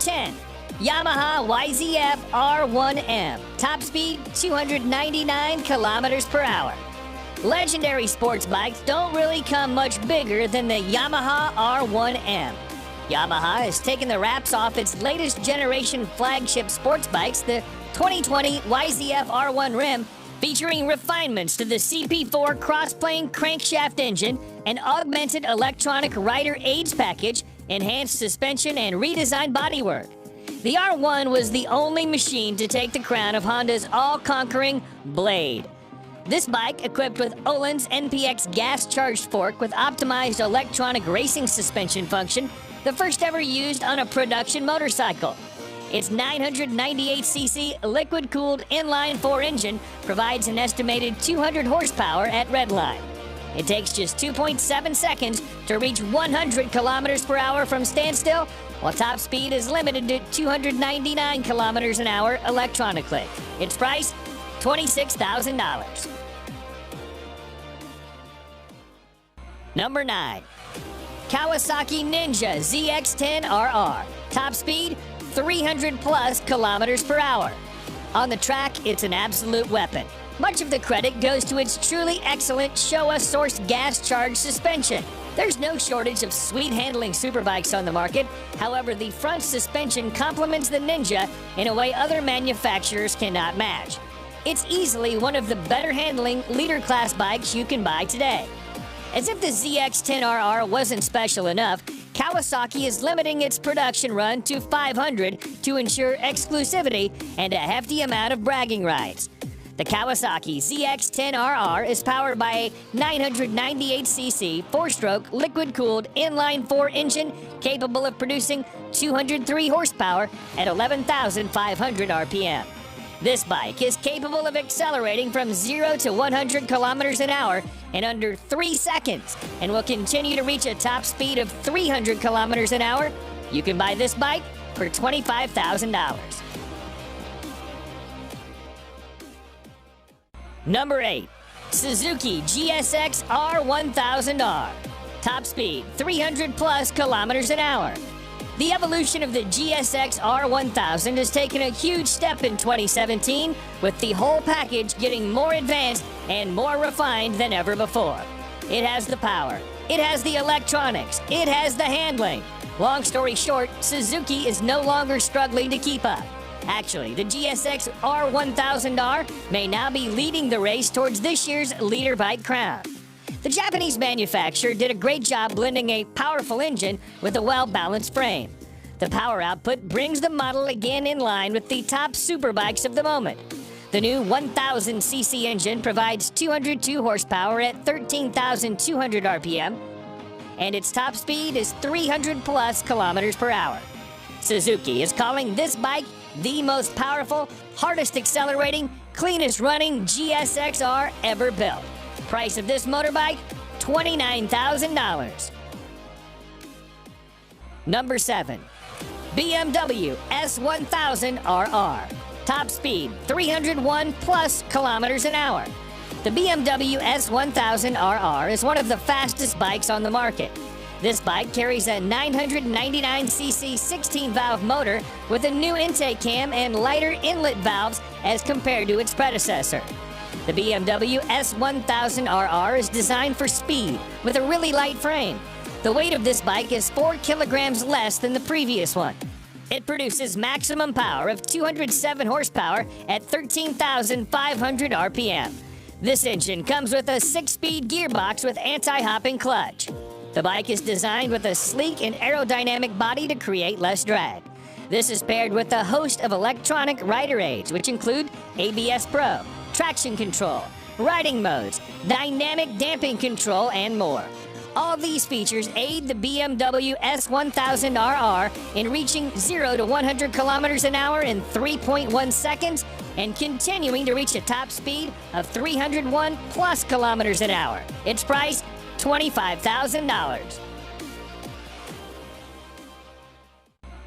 10. Yamaha YZF R1M. Top speed 299 kilometers per hour. Legendary sports bikes don't really come much bigger than the Yamaha R1M. Yamaha has taken the wraps off its latest generation flagship sports bikes, the 2020 YZF R1 Rim, featuring refinements to the CP4 cross-plane crankshaft engine, an augmented electronic rider aids package, enhanced suspension, and redesigned bodywork. The R1 was the only machine to take the crown of Honda's all-conquering Blade. This bike, equipped with Öhlins NPX gas-charged fork with optimized electronic racing suspension function, the first ever used on a production motorcycle. Its 998cc liquid-cooled inline-4 engine provides an estimated 200 horsepower at redline. It takes just 2.7 seconds to reach 100 kilometers per hour from standstill, while top speed is limited to 299 kilometers an hour electronically. Its price, $26,000. Number 9. Kawasaki Ninja ZX-10RR. Top speed, 300 plus kilometers per hour. On the track, it's an absolute weapon. Much of the credit goes to its truly excellent Showa-sourced gas-charged suspension. There's no shortage of sweet-handling superbikes on the market. However, the front suspension complements the Ninja in a way other manufacturers cannot match. It's easily one of the better-handling leader-class bikes you can buy today. As if the ZX-10RR wasn't special enough, Kawasaki is limiting its production run to 500 to ensure exclusivity and a hefty amount of bragging rights. The Kawasaki ZX-10RR is powered by a 998cc 4-stroke liquid-cooled inline-4 engine capable of producing 203 horsepower at 11,500 RPM. This bike is capable of accelerating from 0 to 100 kilometers an hour in under 3 seconds and will continue to reach a top speed of 300 kilometers an hour. You can buy this bike for $25,000. Number 8. Suzuki GSX R1000R. Top speed 300 plus kilometers an hour. The evolution of the GSX R1000 has taken a huge step in 2017, with the whole package getting more advanced and more refined than ever before. It has the power, it has the electronics, it has the handling. Long story short, Suzuki is no longer struggling to keep up. Actually, the GSX R1000R may now be leading the race towards this year's leader bike crown. The Japanese manufacturer did a great job blending a powerful engine with a well-balanced frame. The power output brings the model again in line with the top superbikes of the moment. The new 1000cc engine provides 202 horsepower at 13,200 RPM, and its top speed is 300 plus kilometers per hour. Suzuki is calling this bike the most powerful, hardest accelerating, cleanest running GSX-R ever built. Price of this motorbike, $29,000. Number 7. BMW S1000RR. Top speed, 301 plus kilometers an hour. The BMW S1000RR is one of the fastest bikes on the market. This bike carries a 999cc 16-valve motor with a new intake cam and lighter inlet valves as compared to its predecessor. The BMW S1000RR is designed for speed with a really light frame. The weight of this bike is 4 kilograms less than the previous one. It produces maximum power of 207 horsepower at 13,500 RPM. This engine comes with a 6-speed gearbox with anti-hopping clutch. The bike is designed with a sleek and aerodynamic body to create less drag. This is paired with a host of electronic rider aids, which include ABS Pro, traction control, riding modes, dynamic damping control, and more. All these features aid the BMW S1000RR in reaching 0 to 100 kilometers an hour in 3.1 seconds and continuing to reach a top speed of 301 plus kilometers an hour. Its price, $25,000.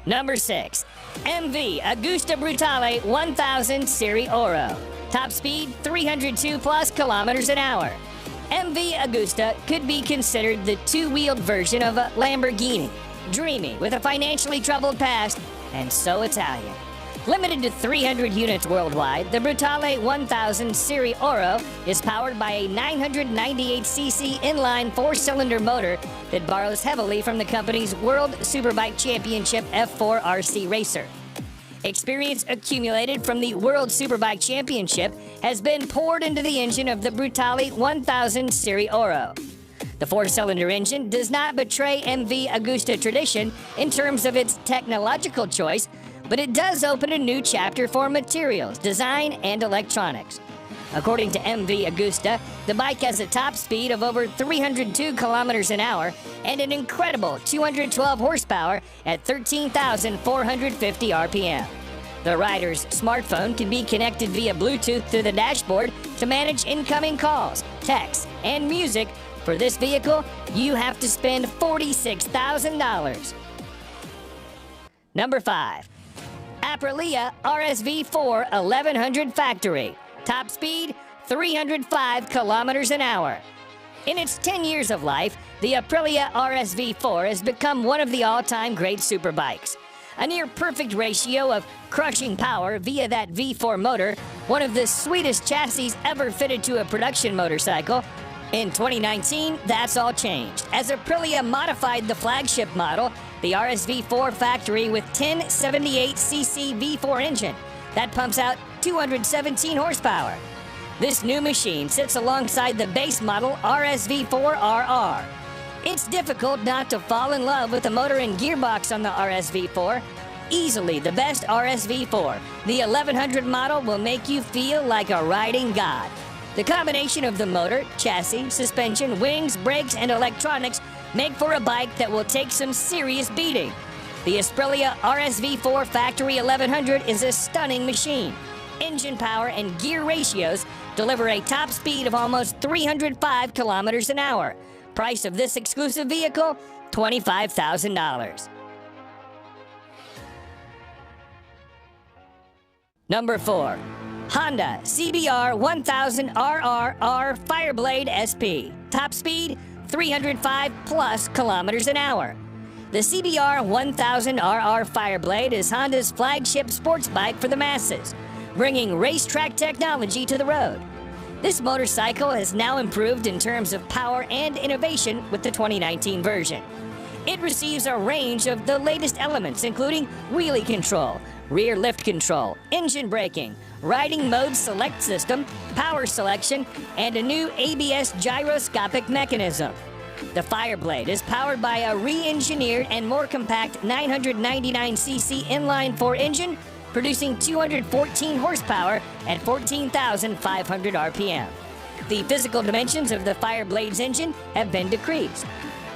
Number 6. MV Agusta Brutale 1000 Serie Oro. Top speed, 302 plus kilometers an hour. MV Agusta could be considered the two-wheeled version of a Lamborghini. Dreamy, with a financially troubled past, and so Italian. Limited to 300 units worldwide, the Brutale 1000 Serie Oro is powered by a 998cc inline four-cylinder motor that borrows heavily from the company's World Superbike Championship F4 RC racer. Experience accumulated from the World Superbike Championship has been poured into the engine of the Brutale 1000 Serie Oro. The four-cylinder engine does not betray MV Agusta tradition in terms of its technological choice, but it does open a new chapter for materials, design, and electronics. According to MV Agusta, the bike has a top speed of over 302 kilometers an hour and an incredible 212 horsepower at 13,450 RPM. The rider's smartphone can be connected via Bluetooth to the dashboard to manage incoming calls, texts, and music. For this vehicle, you have to spend $46,000. Number 5. Aprilia RSV4 1100 Factory. Top speed, 305 kilometers an hour. In its 10 years of life, the Aprilia RSV4 has become one of the all-time great superbikes. A near-perfect ratio of crushing power via that V4 motor, one of the sweetest chassis ever fitted to a production motorcycle. In 2019, that's all changed, as Aprilia modified the flagship model, the RSV4 Factory, with 1078cc V4 engine that pumps out 217 horsepower. This new machine sits alongside the base model RSV4RR. It's difficult not to fall in love with the motor and gearbox on the RSV4. Easily the best RSV4, the 1100 model will make you feel like a riding god. The combination of the motor, chassis, suspension, wings, brakes, and electronics make for a bike that will take some serious beating. The Aprilia RSV4 Factory 1100 is a stunning machine. Engine power and gear ratios deliver a top speed of almost 305 kilometers an hour. Price of this exclusive vehicle, $25,000. Number 4. Honda CBR 1000RRR Fireblade SP. Top speed, 305 plus kilometers an hour. The CBR 1000RR Fireblade is Honda's flagship sports bike for the masses, bringing racetrack technology to the road. This motorcycle has now improved in terms of power and innovation with the 2019 version. It receives a range of the latest elements, including wheelie control, rear lift control, engine braking, riding mode select system, power selection, and a new ABS gyroscopic mechanism. The Fireblade is powered by a re-engineered and more compact 999cc inline-4 engine, producing 214 horsepower at 14,500 RPM. The physical dimensions of the Fireblade's engine have been decreased.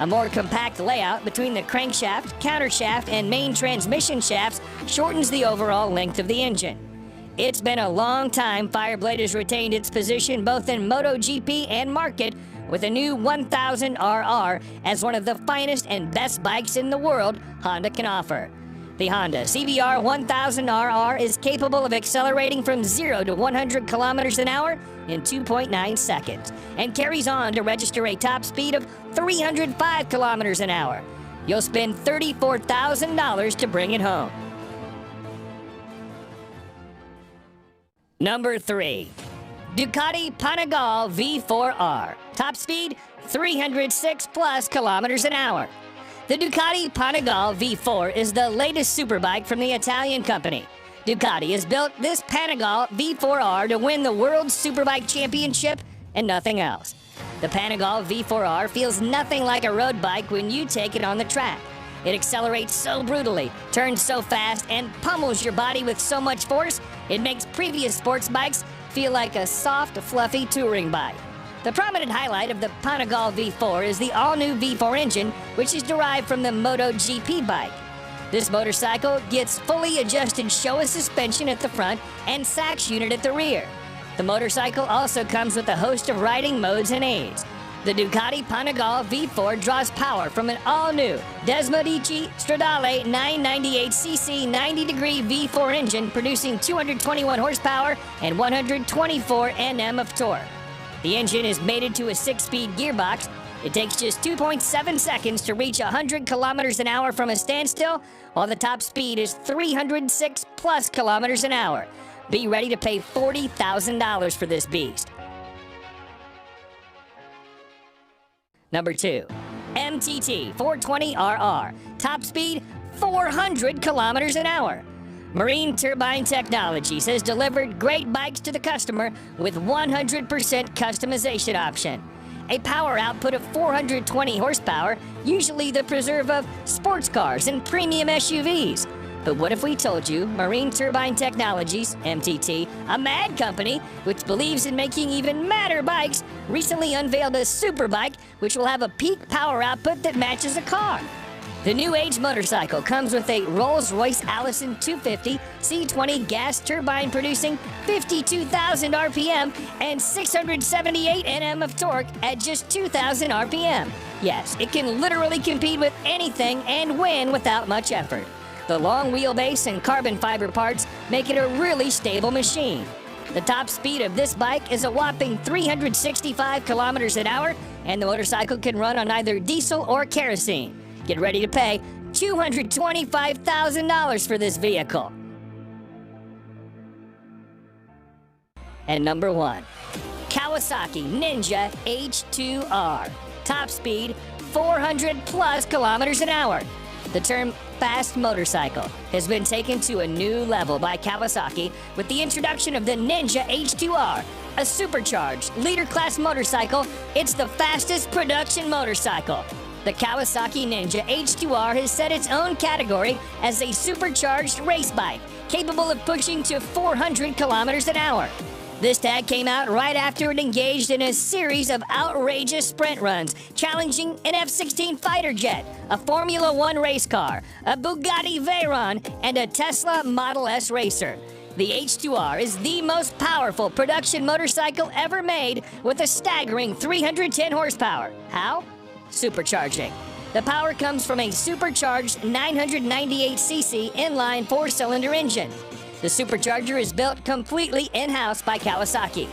A more compact layout between the crankshaft, countershaft, and main transmission shafts shortens the overall length of the engine. It's been a long time Fireblade has retained its position both in MotoGP and market, with a new 1000RR as one of the finest and best bikes in the world Honda can offer. The Honda CBR 1000RR is capable of accelerating from 0 to 100 kilometers an hour in 2.9 seconds and carries on to register a top speed of 305 kilometers an hour. You'll spend $34,000 to bring it home. Number 3. Ducati Panigale V4R. Top speed, 306 plus kilometers an hour. The Ducati Panigale V4 is the latest superbike from the Italian company. Ducati has built this Panigale V4R to win the World Superbike Championship and nothing else. The Panigale V4R feels nothing like a road bike when you take it on the track. It accelerates so brutally, turns so fast, and pummels your body with so much force, it makes previous sports bikes feel like a soft, fluffy touring bike. The prominent highlight of the Panigale V4 is the all-new V4 engine, which is derived from the MotoGP bike. This motorcycle gets fully adjusted Showa suspension at the front and Sachs unit at the rear. The motorcycle also comes with a host of riding modes and aids. The Ducati Panigale V4 draws power from an all-new Desmodici Stradale 998cc 90-degree V4 engine, producing 221 horsepower and 124 Nm of torque. The engine is mated to a 6-speed gearbox. It takes just 2.7 seconds to reach 100 kilometers an hour from a standstill, while the top speed is 306 plus kilometers an hour. Be ready to pay $40,000 for this beast. Number 2. MTT 420RR. Top speed 400 kilometers an hour. Marine Turbine Technologies has delivered great bikes to the customer with 100% customization option. A power output of 420 horsepower, usually the preserve of sports cars and premium SUVs. But what if we told you Marine Turbine Technologies, MTT, a mad company which believes in making even madder bikes, recently unveiled a super bike which will have a peak power output that matches a car? The new age motorcycle comes with a Rolls-Royce Allison 250 C20 gas turbine producing 52,000 RPM and 678 Nm of torque at just 2,000 RPM. Yes, it can literally compete with anything and win without much effort. The long wheelbase and carbon fiber parts make it a really stable machine. The top speed of this bike is a whopping 365 kilometers an hour, and the motorcycle can run on either diesel or kerosene. Get ready to pay $225,000 for this vehicle. And number 1, Kawasaki Ninja H2R. Top speed 400 plus kilometers an hour. The term fast motorcycle has been taken to a new level by Kawasaki with the introduction of the Ninja H2R, a supercharged leader class motorcycle. It's the fastest production motorcycle. The Kawasaki Ninja H2R has set its own category as a supercharged race bike, capable of pushing to 400 kilometers an hour. This tag came out right after it engaged in a series of outrageous sprint runs, challenging an F-16 fighter jet, a Formula One race car, a Bugatti Veyron, and a Tesla Model S racer. The H2R is the most powerful production motorcycle ever made with a staggering 310 horsepower. How? Supercharging. The power comes from a supercharged 998cc inline 4-cylinder engine. The supercharger is built completely in-house by Kawasaki.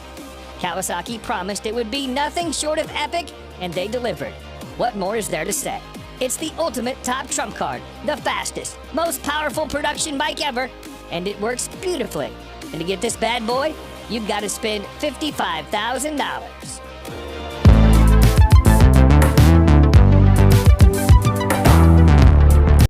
Kawasaki promised it would be nothing short of epic, and they delivered. What more is there to say? It's the ultimate top trump card, the fastest, most powerful production bike ever, and it works beautifully. And to get this bad boy, you've got to spend $55,000.